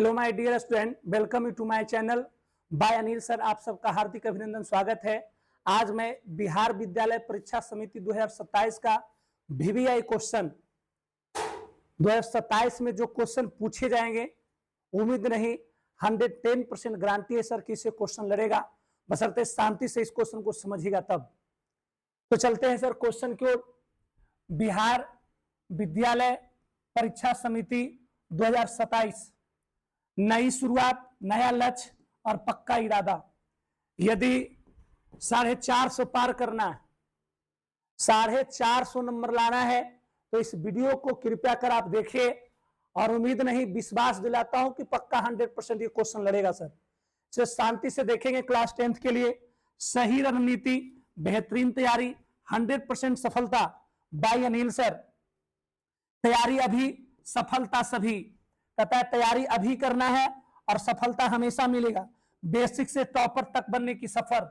Hello my dear student, welcome you to my channel by Anil sir. आप सबका हार्दिक अभिनंदन, स्वागत है। आज मैं बिहार विद्यालय परीक्षा समिति 2027 का वीवीआई क्वेश्चन 2027 में जो क्वेश्चन पूछे जाएंगे, उम्मीद नहीं 110% गारंटी है सर कि इससे क्वेश्चन लड़ेगा, बशर्ते शांति से इस क्वेश्चन को समझिएगा तब। तो चलते हैं सर क्वेश्चन की ओर। बिहार विद्यालय परीक्षा समिति 2027, नई शुरुआत, नया लक्ष्य और पक्का इरादा। यदि 450 पार करना है, 450 नंबर लाना है, तो इस वीडियो को कृपया कर आप देखिए और उम्मीद नहीं विश्वास दिलाता हूं कि पक्का 100% ये क्वेश्चन लड़ेगा सर। इसे शांति से देखेंगे। क्लास 10th के लिए सही रणनीति, बेहतरीन तैयारी, 100% सफलता बाय अनिल सर। तैयारी अभी, सफलता सभी। कहता है तैयारी अभी करना है और सफलता हमेशा मिलेगा। बेसिक से टॉपर तक बनने की सफर।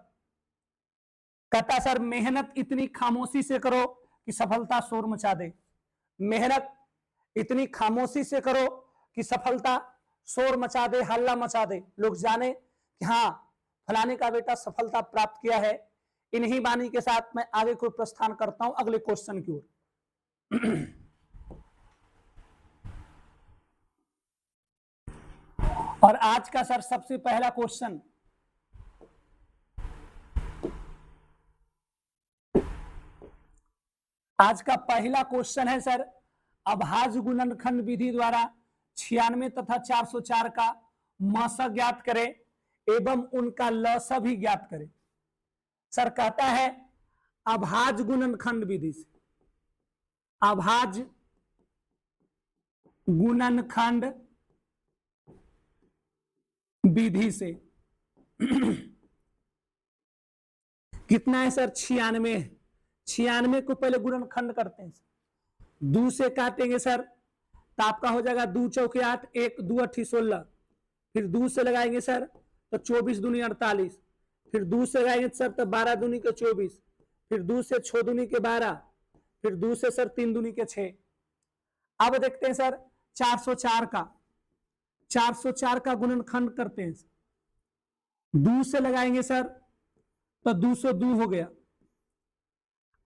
कहता है सर मेहनत इतनी खामोशी से करो कि सफलता शोर मचा दे। मेहनत इतनी खामोशी से करो कि सफलता शोर मचा दे, हल्ला मचा दे, लोग जाने कि हाँ फलाने का बेटा सफलता प्राप्त किया है। इन्हीं वाणी के साथ मैं आगे को प्रस्थान करता हूं अगले क्वेश्चन की ओर। और आज का सर सबसे पहला क्वेश्चन, आज का पहला क्वेश्चन है सर, अभाज्य गुणनखंड विधि द्वारा 96 तथा 404 का मस ज्ञात करें एवं उनका लस भी ज्ञात करें। सर कहता है अभाज्य गुणनखंड विधि से, अभाज्य गुणनखंड विधि से कितना है सर? 96 है। 96 को पहले गुणनखंड करते हैं, 2 से काटेंगे सर तो आपका हो जाएगा 2 चौके 8, 1 2 8 16, फिर 2 से लगाएंगे सर तो 24 दूनी 48, फिर 2 से लगाएंगे सर तो 12 दूनी के 24, फिर 2 से 6 दूनी के 12, फिर 2 से सर 3 दूनी के 6। अब देखते हैं सर 404 का गुणनखंड करते हैं। 2 से लगाएंगे सर तो 202 हो गया।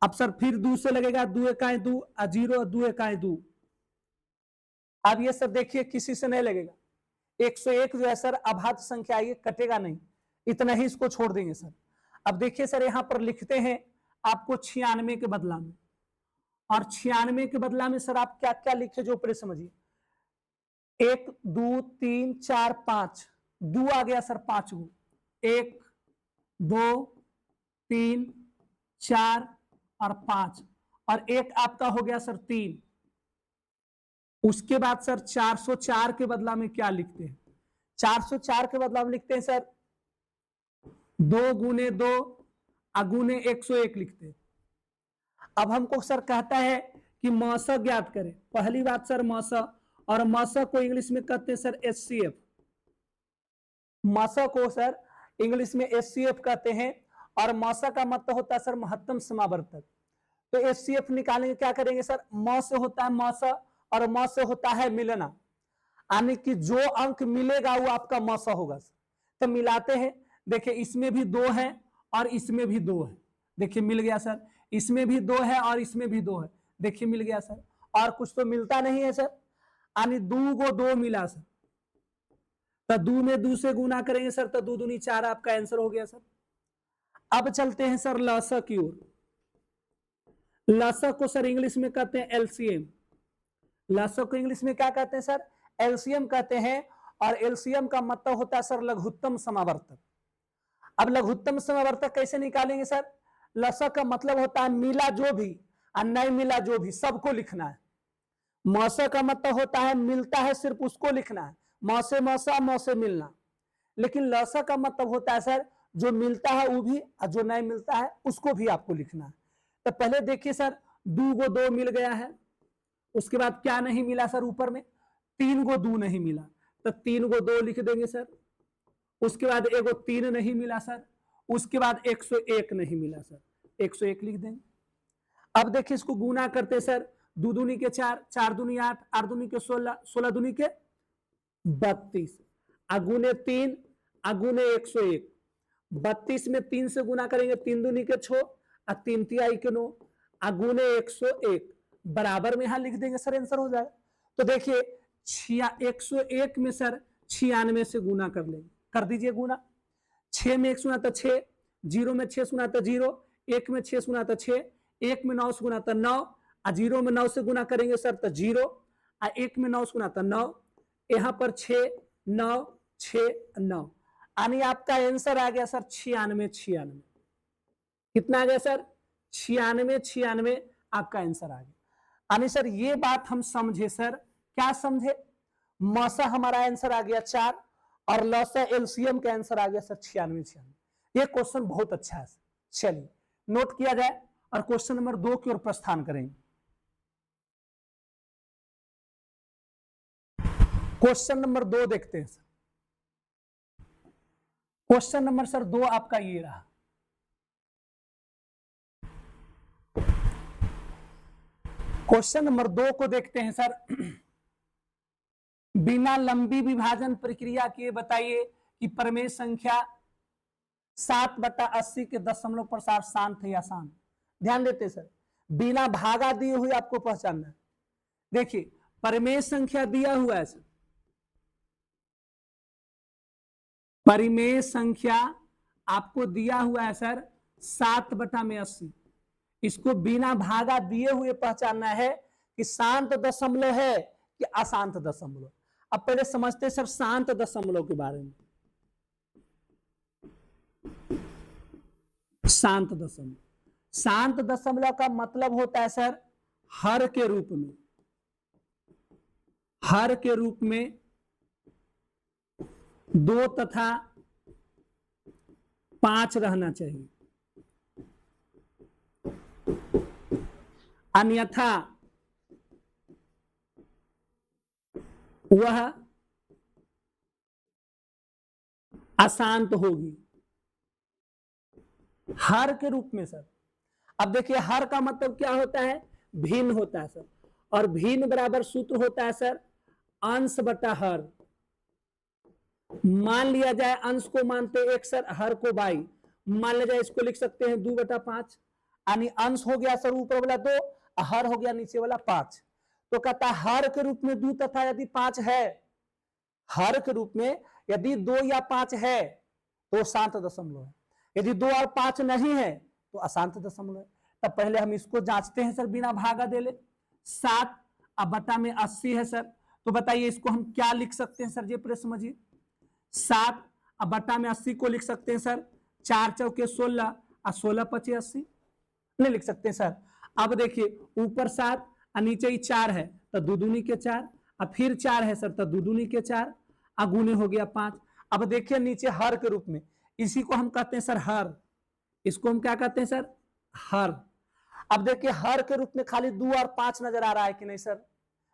अब सर फिर 2 से लगेगा, 2 एकाएं 2, 0 2 एकाएं 2। अब ये सर देखिए किसी से नहीं लगेगा। 101 जो है सर अभाज्य संख्या, ये कटेगा नहीं, इतना ही इसको छोड़ देंगे सर। अब देखिए सर यहां पर लिखते हैं आपको 96 के बदला में, और 96 के बदला में सर आप क्या क्या लिखे जो ऊपर समझिए। 1 2 3 4 5, 2 आ गया सर 5 गो, 1 2 3 4 और 5, और 1 आपका हो गया सर 3। उसके बाद सर 404 के बदला में क्या लिखते हैं? 404 के बदला में लिखते हैं सर 2 गुने 2 अगुने 101 लिखते हैं। अब हमको सर कहता है कि मस ज्ञात करें। पहली बात सर मस, और मस को इंग्लिश में कहते हैं सर HCF। मस को सर इंग्लिश में HCF कहते हैं, और मस का मतलब होता है सर महत्तम समावर्तक। तो HCF निकालेंगे, क्या करेंगे सर? म से होता है मस और म से होता है मिलना, यानी कि जो अंक मिलेगा वो आपका मस होगा। तो मिलाते हैं, देखिए इसमें भी 2 है और इसमें भी 2 है, देखिए मिल गया सर। इसमें भी 2 है और इसमें भी 2 है, देखिए मिल गया सर। और कुछ तो मिलता नहीं है सर, यानी 2 को 2 मिला सर, तो 2 में 2 से गुना करेंगे सर तो 2 दूनी 4 आपका आंसर हो गया सर। अब चलते हैं सर लस की ओर। लस को सर इंग्लिश में कहते हैं LCM। लस को इंग्लिश में क्या कहते हैं सर? LCM कहते हैं, और LCM का मतलब होता है सर लघुत्तम समावर्तक। अब लघुत्तम समावर्तक कैसे निकालेंगे सर? लस का मतलब होता है मिला जो भी और नहीं मिला जो भी, सबको लिखना है। मस का मतलब होता है मिलता है सिर्फ उसको लिखना है, मसे मसा मसे मिलना। लेकिन लस का मतलब होता है सर जो मिलता है वो भी और जो नहीं मिलता है उसको भी आपको लिखना है। तो पहले देखिए सर 2 को 2 मिल गया है, उसके बाद क्या नहीं मिला सर? ऊपर में 3 को 2 नहीं मिला, तो 3 को 2 लिख देंगे सर। उसके बाद 1 को 3 नहीं मिला सर, उसके बाद 101 नहीं मिला सर, 101 लिख देंगे। अब देखिए इसको गुना करते सर, 2 दूनी के 4, 4 दूनी 8, 8 दूनी के 16, 16 दूनी के 32 अगुने 3 अगुने 101। 32 में 3 से गुना करेंगे, 3 दूनी के 6 और 3 तिहाई के 9 अगुने 101 बराबर में यहां लिख देंगे सर, आंसर हो जाएगा। तो देखिए 101 में सर 96 से गुना कर लेंगे, कर दीजिए गुना। 6 में 1 सुना तो 6, 0 में 6 सुना तो 0, 1 में 6 सुना तो 6, 1 में 9 से गुना तो 9 और 0 में 9 से गुना करेंगे सर तो 0 और 1 में 9 से गुना तो 9, यहां पर 6 9 6 9 यानी आपका आंसर आ गया सर 96। कितना आ गया सर? 96 आपका आंसर आ गया। यानी सर ये बात हम समझे सर, क्या समझे? मौसा हमारा आंसर आ गया 4 और लौसा एलसीएम का आंसर आ गया सर 96। ये क्वेश्चन बहुत अच्छा है। चलिए नोट किया जाए और क्वेश्चन नंबर 2 की ओर प्रस्थान करेंगे। क्वेश्चन नंबर 2 देखते हैं सर। क्वेश्चन नंबर सर 2 आपका ये रहा। क्वेश्चन नंबर 2 को देखते हैं सर। बिना लंबी विभाजन प्रक्रिया के बताइए कि प्रमेय संख्या 7/80 के दशमलव प्रसार शांत है या शांत। ध्यान देते सर, बिना भागा दिए हुए आपको पहचानना है। देखिए प्रमेय संख्या दिया हुआ है सर, परिमेय संख्या आपको दिया हुआ है सर 7/80। इसको बिना भागा दिए हुए पहचानना है कि शांत दशमलव है कि अशांत दशमलव। अब पहले समझते सर शांत दशमलव के बारे में। शांत दशमलव, शांत दशमलव का मतलब होता है सर हर के रूप में, हर के रूप में 2 तथा 5 रहना चाहिए, अन्यथा वह अशांत होगी। हर के रूप में सर। अब देखिए हर का मतलब क्या होता है? भिन्न होता है सर, और भिन्न बराबर सूत्र होता है सर अंश बटा हर। मान लिया जाए अंश को मानते एक सर, हर को बाई। मान लिया जाए इसको लिख सकते हैं 2/5, यानी अंश हो गया सर ऊपर वाला 2, हर हो गया नीचे वाला 5। तो कहता है हर के रूप में 2 तथा यदि 5 है, हर के रूप में यदि 2 या 5 है तो शांत दशमलव है, यदि 2 और 5 नहीं है तो अशांत दशमलव है। तब पहले हम इसको जांचते हैं सर बिना भागा दे ले। 7 अब बटा में 80 है सर, तो बताइए इसको हम क्या लिख सकते हैं सर? जी पूरे समझिए। 7 अब बटा में 80 को लिख सकते हैं सर 4 चौके 16 और 16 पचे 80। नहीं लिख सकते सर। अब देखिए ऊपर 7 और नीचे ही 4 है तो 2 दूनी के 4 और फिर 4 है सर तो 2 दूनी के 4 अगुने हो गया 5। अब देखिए नीचे हर के रूप में, इसी को हम कहते हैं सर हर। इसको हम क्या कहते हैं सर? हर। अब देखिए हर के रूप में खाली 2 और 5 नजर आ रहा है कि नहीं सर?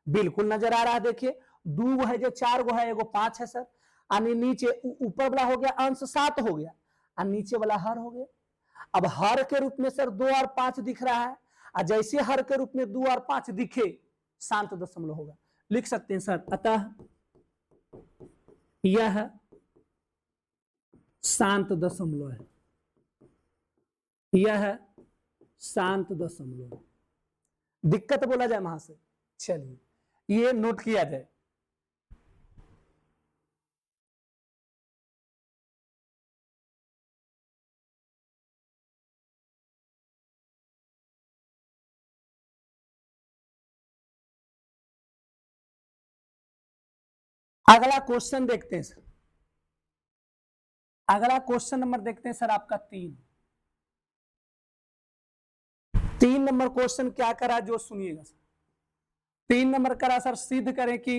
बिल्कुल नजर आ रहा है। देखिए 2 है जो 4 गो है, एगो 5 है सर। यानी नीचे ऊपर वाला हो गया अंश 7 हो गया और नीचे वाला हर हो गया। अब हर के रूप में सर 2 और 5 दिख रहा है, और जैसे हर के रूप में 2 और 5 दिखे शांत दशमलव होगा। लिख सकते हैं सर अतः यह शांत दशमलव है, यह शांत दशमलव। दिक्कत बोला जाए वहां से। चलिए ये नोट किया जाए। अगला क्वेश्चन देखते हैं सर। अगला क्वेश्चन नंबर देखते हैं सर आपका 3 नंबर क्वेश्चन क्या करा जो सुनिएगा सर। 3 नंबर करा सर सिद्ध करें कि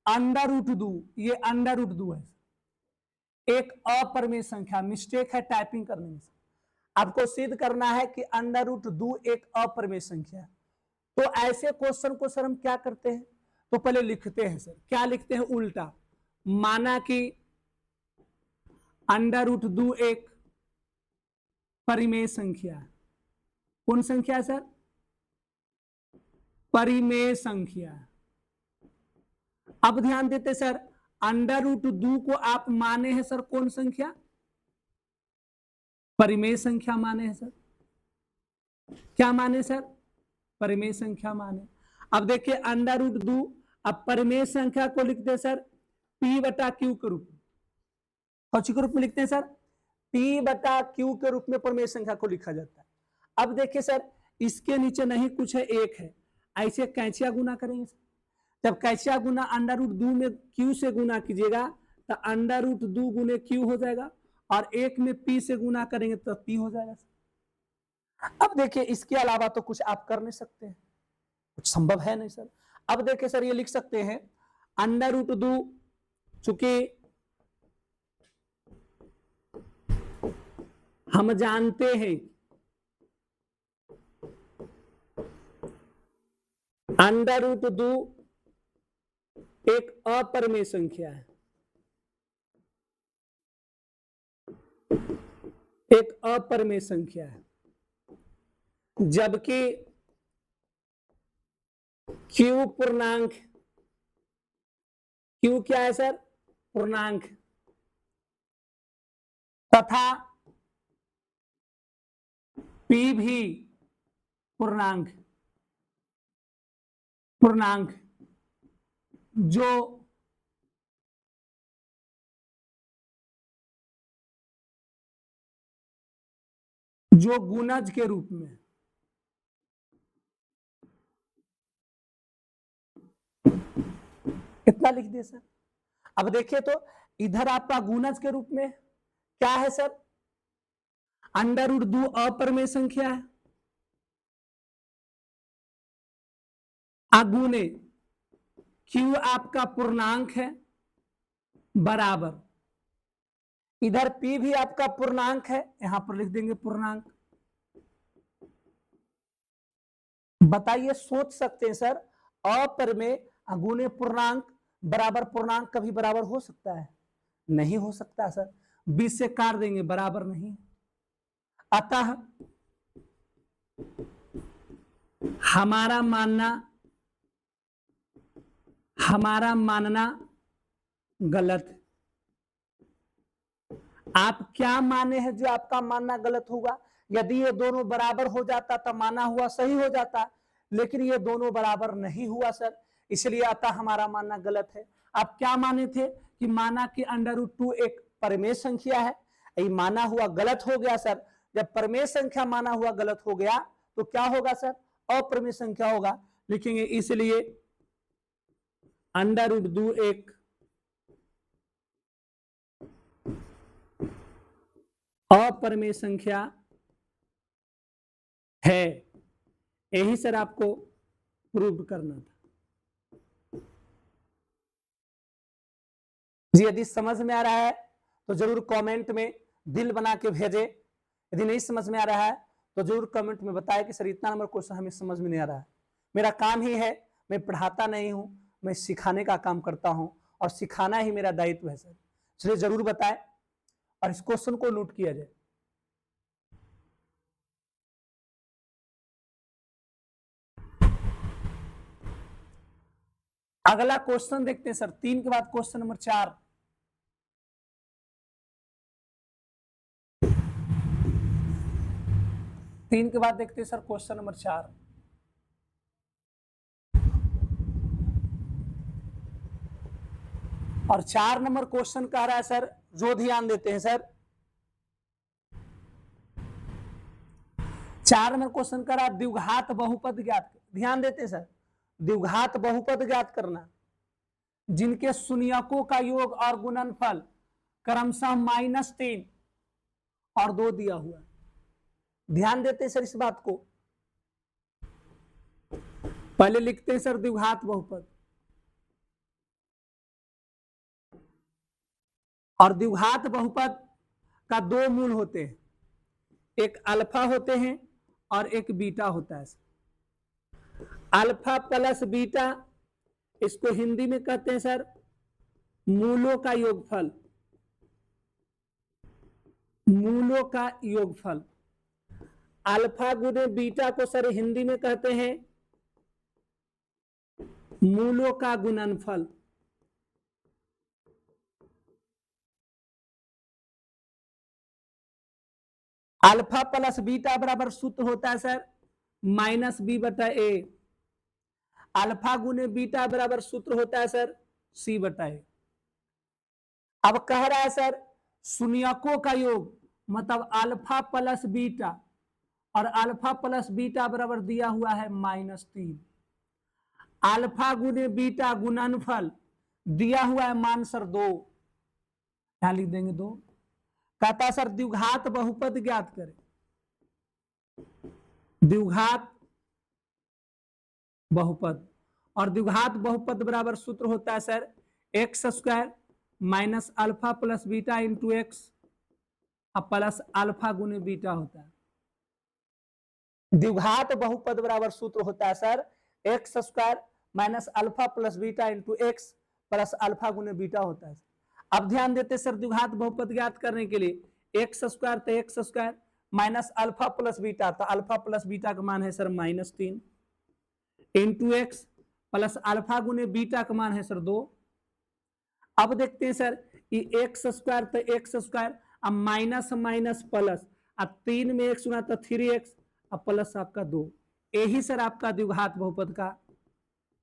अंडर रूट 2, ये अंडर रूट 2 है एक अपरिमेय संख्या। मिस्टेक है टाइपिंग करने में। आपको सिद्ध करना है कि अंडर रूट 2 एक अपरिमेय संख्या है। तो ऐसे क्वेश्चन को सर हम क्या करते हैं? तो पहले लिखते हैं सर, क्या लिखते हैं? उल्टा। माना कि अंडर रूट 2 एक परिमेय संख्या है। कौन संख्या है सर? परिमेय संख्या। अब ध्यान देते सर अंडर रूट 2 को आप माने हैं सर कौन संख्या? परिमेय संख्या माने हैं सर। क्या माने सर? परिमेय संख्या माने। अब देखिए अंडर रूट 2, अब परिमेय संख्या को लिखते हैं सर P बटा Q के रूप में। कौन के रूप में लिखते हैं सर? P बटा Q के रूप में परिमेय संख्या को लिखा जाता है। अब देखिए सर इसके नीचे नहीं कुछ है, एक है, ऐसे कैंचिया गुना करेंगे सर। जब कैंचिया गुना अंडर रूट 2 में Q से गुना कीजिएगा तो अंडर रूट 2 गुने Q हो जाएगा, और एक में P से गुना करेंगे तो P हो जाएगा सर। अब देखिए इसके अलावा तो कुछ आप कर नहीं सकते हैं, कुछ संभव है नहीं सर। अब देखिए सर ये लिख सकते हैं अंडर रूट 2, चूंकि हम जानते हैं अंडर रूट 2 एक अपरिमेय संख्या है, एक अपरिमेय संख्या है, जबकि Q पूर्णांक, Q क्या है सर? पूर्णांक, तथा P भी पूर्णांक, पूर्णांक जो गुणज के रूप में, कितना लिख दिए सर? अब देखिए तो इधर आपका गुणज के रूप में क्या है सर? अंडर रूट 2 अपरिमेय संख्या है, अगुणे Q आपका पूर्णांक है, बराबर इधर P भी आपका पूर्णांक है, यहां पर लिख देंगे पूर्णांक। बताइए, सोच सकते हैं सर अपरिमेय गुणे पूर्णांक बराबर पूर्णांक कभी बराबर हो सकता है? नहीं हो सकता सर, 20 से काट देंगे, बराबर नहीं। अतः हमारा मानना गलत है। आप क्या माने हैं जो आपका मानना गलत होगा? यदि ये दोनों बराबर हो जाता तो माना हुआ सही हो जाता, लेकिन ये दोनों बराबर नहीं हुआ सर, इसलिए अतः हमारा मानना गलत है। आप क्या माने थे कि माना कि अंडर रूट 2 एक परिमेय संख्या है, ये माना हुआ गलत हो गया सर। जब परिमेय संख्या माना हुआ गलत हो गया तो क्या होगा सर? अपरिमेय संख्या होगा, लिखेंगे इसलिए अंडर रूट 2 एक अपरिमेय संख्या है। यही सर आपको प्रूव करना था जी। यदि समझ में आ रहा है तो जरूर कमेंट में दिल बना के भेजे, यदि नहीं समझ में आ रहा है तो जरूर कमेंट में बताएं कि सर इतना नंबर क्वेश्चन हमें समझ में नहीं आ रहा है। मेरा काम ही है, मैं पढ़ाता नहीं हूं, मैं सिखाने का काम करता हूं, और सिखाना ही मेरा दायित्व है सर। इसलिए जरूर बताएं और इस क्वेश्चन को नोट किया जाए। अगला क्वेश्चन देखते हैं सर, 3 के बाद क्वेश्चन नंबर 4। तीन के बाद देखते हैं सर क्वेश्चन नंबर 4। और 4 नंबर क्वेश्चन कह रहा है सर, जो ध्यान देते हैं सर, 4 नंबर क्वेश्चन कह रहा है द्विघात बहुपद ज्ञात। ध्यान देते हैं सर, द्विघात बहुपद ज्ञात करना जिनके शून्यकों का योग और गुणनफल क्रमशः -3 और 2 दिया हुआ है। ध्यान देते हैं सर इस बात को। पहले लिखते हैं सर द्विघात बहुपद, और द्विघात बहुपद का 2 मूल होते हैं, एक अल्फा होते हैं और एक बीटा होता है। अल्फा प्लस बीटा, इसको हिंदी में कहते हैं सर मूलों का योगफल, मूलों का योगफल। अल्फा गुने बीटा को सर हिंदी में कहते हैं मूलों का गुणनफल। अल्फा प्लस बीटा बराबर सूत्र होता है सर माइनस बी बटा ए। अल्फा गुने बीटा बराबर सूत्र होता है सर सी बटा ए। अब कह रहा है सर शून्यकों का योग मतलब अल्फा प्लस बीटा, और अल्फा प्लस बीटा बराबर दिया हुआ है -3। अल्फा गुने बीटा गुणनफल दिया हुआ है मान सर 2, यहां लिख देंगे 2। कहता है सर द्विघात बहुपद ज्ञात करें। द्विघात बहुपद, और द्विघात बहुपद बराबर सूत्र होता है sir x square minus alpha plus beta into x plus alpha गुने बीटा होता है। द्विघात बहुपद बराबर सूत्र होता है sir x square minus alpha plus beta into x plus alpha गुने बीटा होता है। अब ध्यान देते सर द्विघात बहुपद ज्ञात करने के लिए एक्स स्क्वायर तो x square minus alpha plus beta, तो अल्फा प्लस बीटा का मान है sir -3 into x plus alpha गुने बीटा का मान है सर 2। अब देखते हैं सर ये एक्स स्क्वायर तो एक्स स्क्वायर, अब माइनस माइनस प्लस, अब 3 में एक्स गुना तो 3x अब प्लस आपका 2। यही सर आपका द्विघात बहुपद का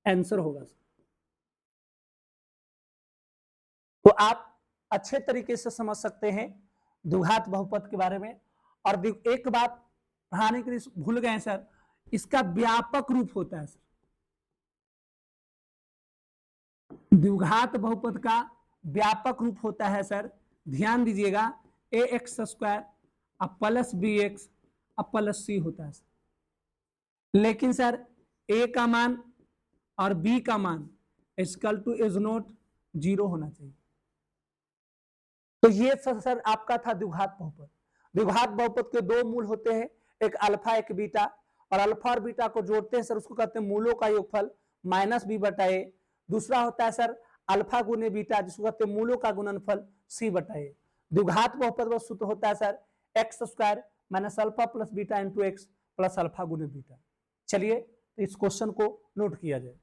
आंसर होगा। तो आप अच्छे तरीके से समझ सकते हैं द्विघात बहुपद के बारे में। और एक बात पढ़ाने के लिए भूल गए सर, इसका व्यापक रूप होता है सर। द्विघात बहुपद का व्यापक रूप होता है सर, ध्यान दीजिएगा ए एक्स स्क्वायर अब प्लस बी एक्स अब प्लस सी होता है सर। लेकिन सर ए का मान और बी का मान इक्वल टू इज नॉट 0 होना चाहिए। तो ये सर आपका था द्विघात बहुपद। द्विघात बहुपद के 2 मूल होते हैं, एक अल्फा एक बीटा, और अल्फा और बीटा को जोड़ते हैं सर उसको कहते हैं मूलों का योगफल माइनस बी बटा ए। दूसरा होता है सर अल्फा गुने बीटा जिसको कहते हैं मूलों का गुणनफल सी बटा ए। द्विघात बहुपद का सूत्र होता है sir x square minus alpha plus beta into x plus alpha गुने बीटा। चलिए तो इस क्वेश्चन को नोट किया जाए।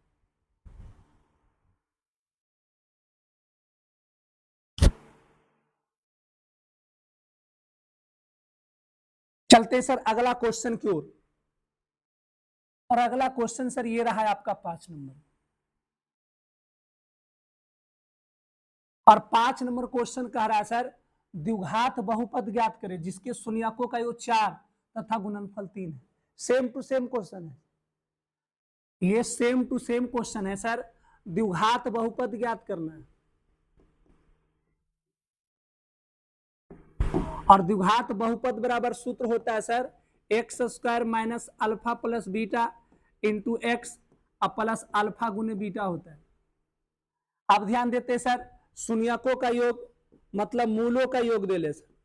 चलते सर अगला क्वेश्चन की ओर, और अगला क्वेश्चन सर ये रहा है आपका 5 नंबर। और 5 नंबर क्वेश्चन कह रहा है सर द्विघात बहुपद ज्ञात करें जिसके शून्यकों का योग 4 तथा गुणनफल 3 है। सेम टू सेम क्वेश्चन है, ये सेम टू सेम क्वेश्चन है सर। द्विघात बहुपद ज्ञात करना है, और द्विघात बहुपद बराबर सूत्र होता है sir x square minus alpha plus beta into x plus alpha गुने बीटा होता है। अब ध्यान देते हैं सर शून्यकों का योग मतलब मूलों का योग दे ले सर।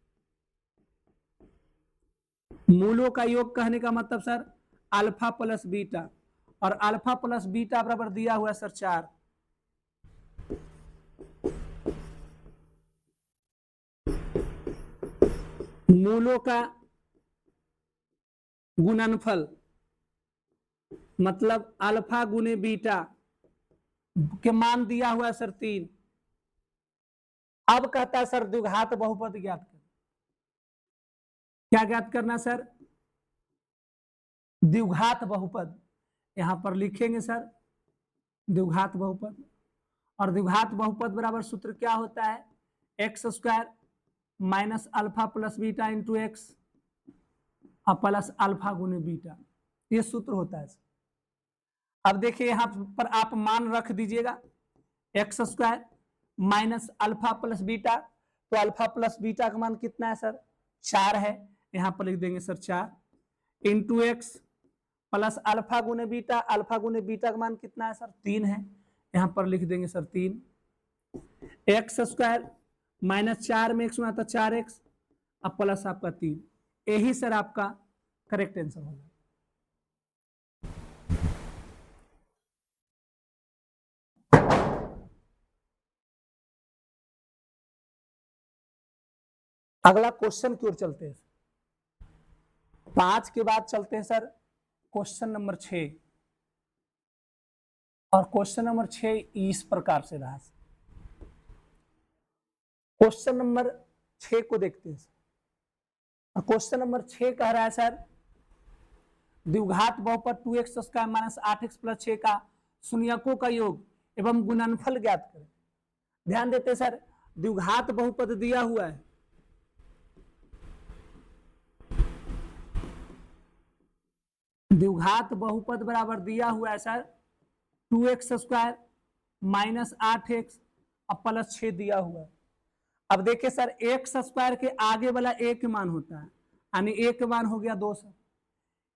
मूलों का योग कहने का मतलब सर अल्फा प्लस बीटा, और अल्फा प्लस बीटा बराबर दिया हुआ है सर 4। मूलों का गुणनफल मतलब अल्फा गुने बीटा के मान दिया हुआ है सर 3। अब कहता है सर द्विघात बहुपद ज्ञात कर। क्या ज्ञात करना सर? द्विघात बहुपद। यहां पर लिखेंगे सर द्विघात बहुपद, और द्विघात बहुपद बराबर सूत्र क्या होता है x square minus alpha plus beta into x plus alpha गुने बीटा, ये सूत्र होता है। अब देखिए यहां पर आप मान रख दीजिएगा x square minus alpha plus beta, तो अल्फा प्लस बीटा का मान कितना है सर 4 है, यहां पर लिख देंगे sir 4 into x plus alpha गुने बीटा, अल्फा गुने बीटा का मान कितना है सर 3 है, यहां पर लिख देंगे सर 3 एक्स स्क्वायर माइनस 4 में एक्स गुना था 4x अब प्लस आपका 3। यही सर आपका करेक्ट आंसर होगा। अगला क्वेश्चन की ओर चलते हैं। 5 के बाद चलते हैं सर क्वेश्चन नंबर 6, और क्वेश्चन नंबर 6 इस प्रकार से रहा। क्वेश्चन नंबर 6 को देखते हैं। क्वेश्चन नंबर 6 कह रहा है सर द्विघात बहुपद 2x square minus 8x plus 6 का शून्यकों का योग एवं गुणनफल ज्ञात करें। ध्यान देते सर द्विघात बहुपद दिया हुआ है, द्विघात बहुपद बराबर दिया हुआ है sir 2x square minus 8x और प्लस 6 दिया हुआ है। अब देखिए सर एक्स स्क्वायर के आगे वाला ए के मान होता है यानी ए के मान हो गया 2 सर,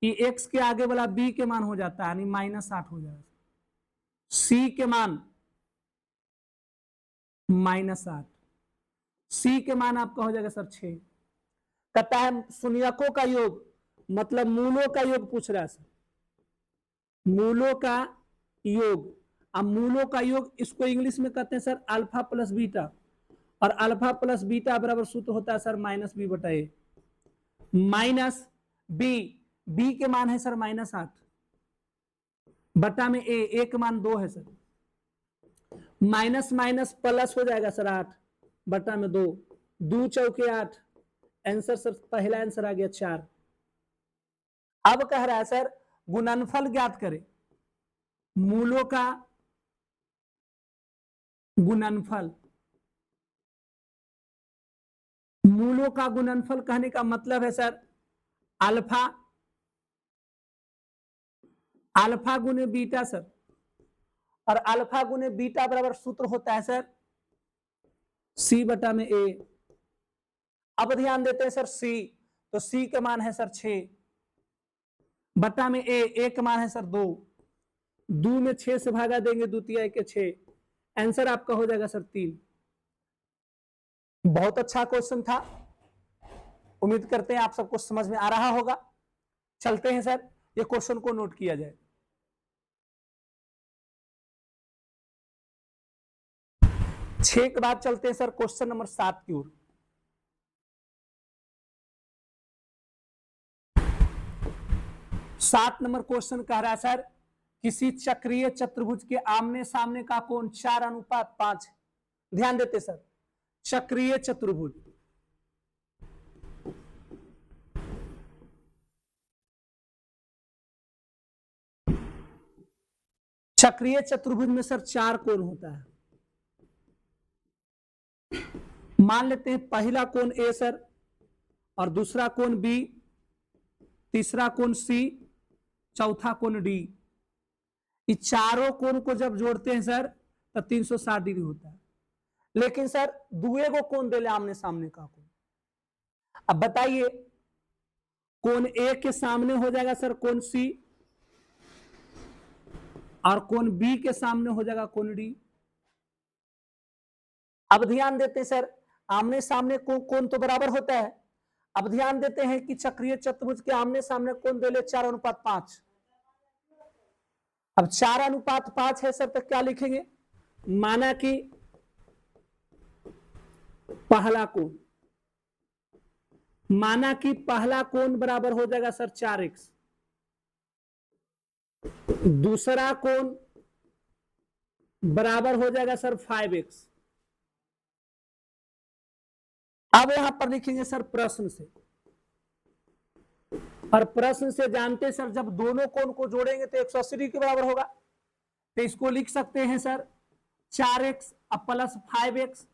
ये एक्स के आगे वाला बी के मान हो जाता है यानी माइनस 8 हो जाएगा, सी के मान माइनस 8, सी के मान आपका हो जाएगा सर 6। कहता है शून्यकों का योग मतलब मूलों का योग पूछ रहा है सर, मूलों का योग। अब मूलों का योग इसको इंग्लिश में कहते हैं सर अल्फा प्लस बीटा, और अल्फा प्लस बीटा बराबर सूत्र होता है सर माइनस बी बटा ए, माइनस बी, बी के मान है सर माइनस 8 बटा में ए के मान 2 है सर, माइनस माइनस प्लस हो जाएगा सर 8 बटा में 2, 2 चौके 8, आंसर सर पहला आंसर आ गया 4। अब कह रहा है सर गुणनफल ज्ञात करें, मूलों का गुणनफल, मूलों का गुणनफल कहने का मतलब है सर अल्फा, अल्फा गुने बीटा सर, और अल्फा गुने बीटा बराबर सूत्र होता है सर सी बटा में ए। अब ध्यान देते हैं सर सी, तो सी का मान है सर 6 बटा में ए का मान है सर 2, 2 में 6 से भागा देंगे द्वितीय के 6, आंसर आपका हो जाएगा सर 3। बहुत अच्छा क्वेश्चन था, उम्मीद करते हैं आप सबको समझ में आ रहा होगा। चलते हैं सर ये क्वेश्चन को नोट किया जाए। 6 के बाद चलते हैं सर क्वेश्चन नंबर 7 की ओर। सात नंबर क्वेश्चन कह रहा है सर किसी चक्रीय चतुर्भुज के आमने सामने का कोण 4:5। ध्यान देते सर चक्रीय चतुर्भुज, चक्रीय चतुर्भुज में सर 4 कोण होता है। मान लेते हैं पहला कोण ए सर, और दूसरा कोण बी, तीसरा कोण सी, चौथा कोण डी। इस चारों कोण को जब जोड़ते हैं सर तब 360 डिग्री होता है। लेकिन सर दुए को कोण दे ले आमने सामने का कोण। अब बताइए कोण ए के सामने हो जाएगा सर कोण सी, और कोण बी के सामने हो जाएगा कोण डी। अब ध्यान देते हैं सर आमने सामने कोण तो बराबर होता है। अब ध्यान देते हैं कि चक्रीय चतुर्भुज के आमने सामने कोण दे ले 4:5। अब 4:5 है सर तो क्या लिखेंगे, माना कि पहला कोण, माना कि पहला कोण बराबर हो जाएगा सर 4x, दूसरा कोण बराबर हो जाएगा सर 5x। अब यहां पर लिखेंगे सर प्रश्न से, और प्रश्न से जानते सर जब दोनों कोण को जोड़ेंगे तो 180 डिग्री के बराबर होगा, तो इसको लिख सकते हैं सर 4x प्लस 5x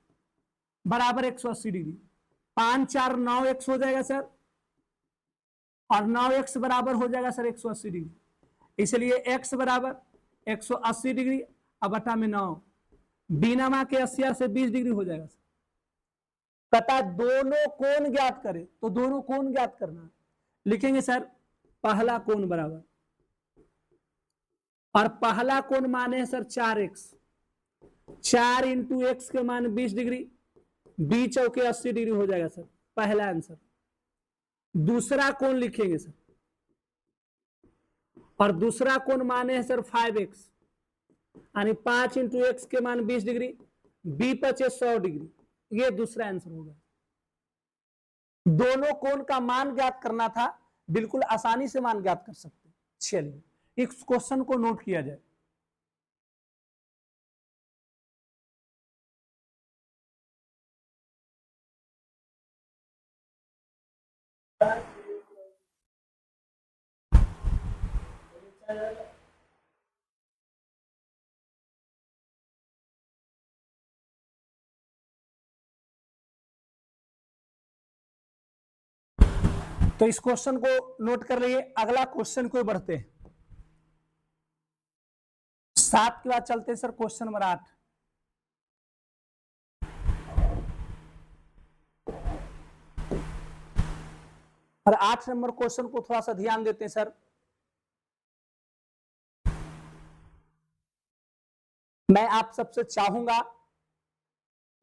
बराबर 180 डिग्री। 5 4 9x हो जाएगा सर, और 9x बराबर हो जाएगा सर 180 डिग्री, इसलिए x बराबर 180 डिग्री अब बटा में 9, बिना के 80 से 20 डिग्री हो जाएगा सर। पता दोनों कोण ज्ञात करें, तो दोनों कोण ज्ञात करना लिखेंगे सर पहला कोण बराबर, और पहला कोण माने सर 4x, 4 इंटू एक्स के मान 20 डिग्री, बी चौके 80 डिग्री हो जाएगा सर पहला आंसर। दूसरा कोण लिखेंगे सर, और दूसरा कोण माने है सर 5x, यानी 5 इंटू एक्स के मान 20 डिग्री, बी पचे 100 डिग्री, ये दूसरा आंसर होगा। दोनों कोण का मान ज्ञात करना था, बिल्कुल आसानी से मान ज्ञात कर सकते हैं। चलिए इस क्वेश्चन को नोट किया जाए। तो इस क्वेश्चन को नोट कर लीजिए। अगला क्वेश्चन को बढ़ते हैं। 7 के बाद चलते हैं सर क्वेश्चन नंबर 8। और 8 नंबर क्वेश्चन को थोड़ा सा ध्यान देते हैं सर। मैं आप सबसे चाहूंगा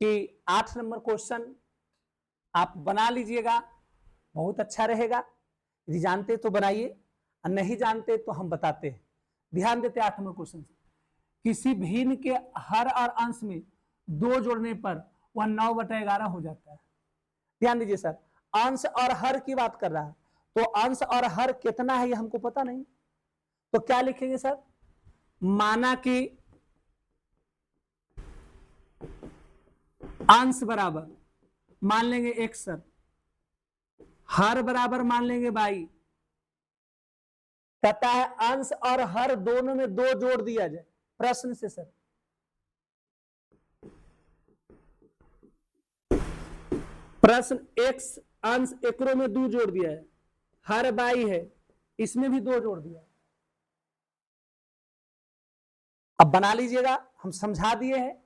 कि 8 नंबर क्वेश्चन आप बना लीजिएगा, बहुत अच्छा रहेगा। यदि जानते तो बनाइए और नहीं जानते तो हम बताते हैं। ध्यान देते 8 नंबर क्वेश्चन। किसी भिन्न के हर और अंश में 2 जोड़ने पर वह 9/11 हो जाता है। ध्यान दीजिए सर, अंश और हर की बात कर रहा है, तो अंश और हर कितना है ये हमको पता नहीं, तो क्या लिखेंगे सर? माना कि अंश बराबर मान लेंगे x सर, हर बराबर मान लेंगे y। कहता है अंश और हर दोनों में 2 जोड़ दिया जाए प्रश्न से सर। प्रश्न x अंश एकरों में 2 जोड़ दिया है, हर y है इसमें भी 2 जोड़ दिया। अब बना लीजिएगा, हम समझा दिए हैं।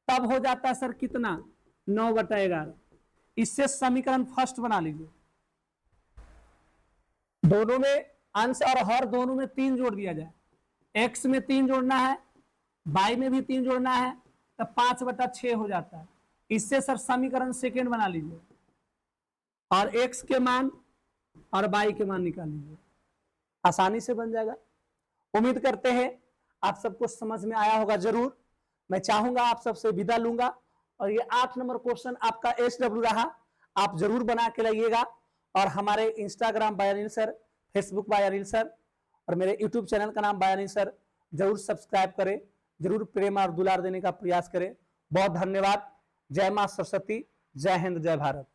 तब हो जाता है सर कितना? 9/11। इससे समीकरण फर्स्ट बना लीजिए। दोनों में अंश और हर दोनों में 3 जोड़ दिया जाए। x में 3 जोड़ना है, y में भी 3 जोड़ना है, तो 5/6 हो जाता है। इससे सर समीकरण सेकेंड बना लीजिए और x के मान और y के मान निकाल लीजिए, आसानी से बन जाएगा। उम्मीद करते हैं आप सबको समझ में आया होगा जरूर। मैं चाहूंगा आप सबसे विदा लूंगा और ये 8 नंबर क्वेश्चन आपका SW रहा, आप जरूर बना के लाइएगा। और हमारे Instagram by Anil sir, Facebook by Anil sir और मेरे यूट्यूब चैनल का नाम बाय अनिल सर, जरूर सब्सक्राइब करें, जरूर प्रेम और दुलार देने का प्रयास करें। बहुत धन्यवाद। जय मां सरस्वती, जय हिंद, जय भारत।